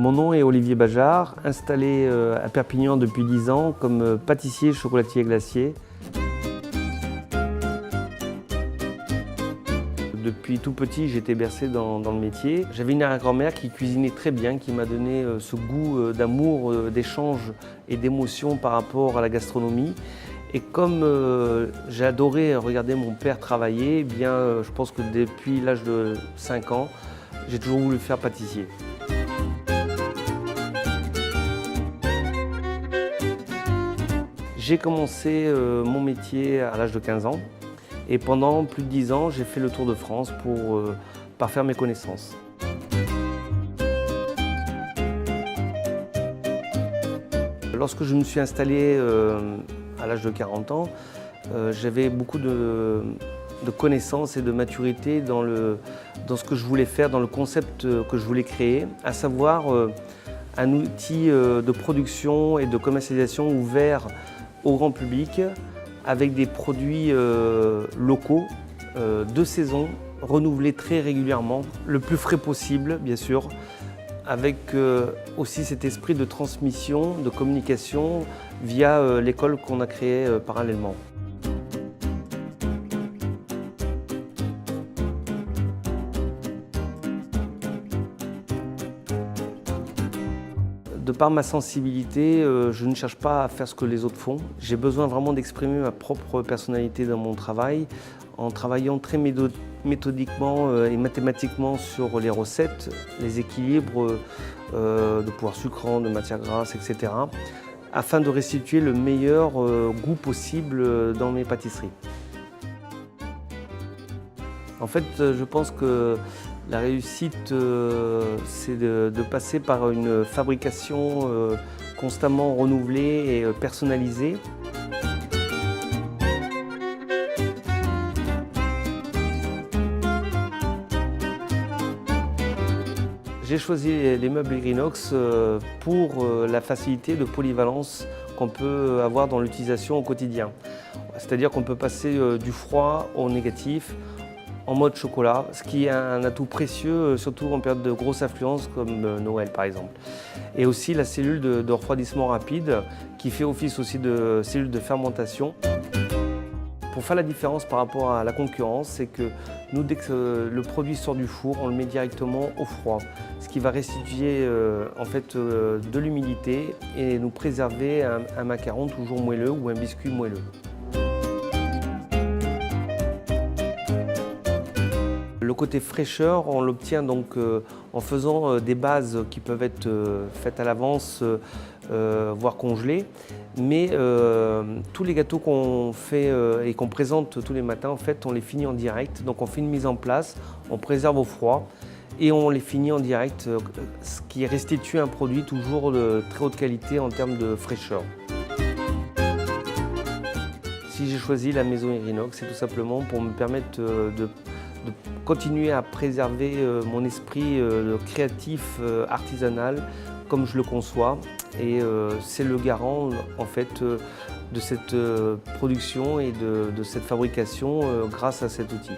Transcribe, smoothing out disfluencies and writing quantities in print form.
Mon nom est Olivier Bajard, installé à Perpignan depuis 10 ans comme pâtissier, chocolatier et glacier. Depuis tout petit, j'étais bercé dans le métier. J'avais une arrière-grand-mère qui cuisinait très bien, qui m'a donné ce goût d'amour, d'échange et d'émotion par rapport à la gastronomie. Et comme j'ai adoré regarder mon père travailler, eh bien, je pense que depuis l'âge de 5 ans, j'ai toujours voulu faire pâtissier. J'ai commencé mon métier à l'âge de 15 ans et pendant plus de 10 ans, j'ai fait le tour de France pour parfaire mes connaissances. Lorsque je me suis installé à l'âge de 40 ans, j'avais beaucoup de connaissances et de maturité dans ce que je voulais faire, dans le concept que je voulais créer, à savoir un outil de production et de commercialisation ouvert au grand public avec des produits locaux, de saison, renouvelés très régulièrement, le plus frais possible bien sûr, avec aussi cet esprit de transmission, de communication via l'école qu'on a créée parallèlement. De par ma sensibilité, je ne cherche pas à faire ce que les autres font. J'ai besoin vraiment d'exprimer ma propre personnalité dans mon travail, en travaillant très méthodiquement et mathématiquement sur les recettes, les équilibres de pouvoir sucrant, de matières grasses, etc., afin de restituer le meilleur goût possible dans mes pâtisseries. En fait, je pense que la réussite, c'est de passer par une fabrication constamment renouvelée et personnalisée. J'ai choisi les meubles Irinox pour la facilité de polyvalence qu'on peut avoir dans l'utilisation au quotidien. C'est-à-dire qu'on peut passer du froid au négatif, en mode chocolat, ce qui est un atout précieux, surtout en période de grosse affluence comme Noël par exemple. Et aussi la cellule de refroidissement rapide qui fait office aussi de cellule de fermentation. Pour faire la différence par rapport à la concurrence, c'est que nous, dès que le produit sort du four, on le met directement au froid, ce qui va restituer en fait, de l'humidité et nous préserver un macaron toujours moelleux ou un biscuit moelleux. Le côté fraîcheur, on l'obtient donc en faisant des bases qui peuvent être faites à l'avance, voire congelées. Mais tous les gâteaux qu'on fait et qu'on présente tous les matins, en fait, on les finit en direct. Donc on fait une mise en place, on préserve au froid et on les finit en direct, ce qui restitue un produit toujours de très haute qualité en termes de fraîcheur. Si j'ai choisi la maison Irinox, c'est tout simplement pour me permettre de continuer à préserver mon esprit créatif, artisanal, comme je le conçois. Et c'est le garant en fait, de cette production et de cette fabrication grâce à cet outil.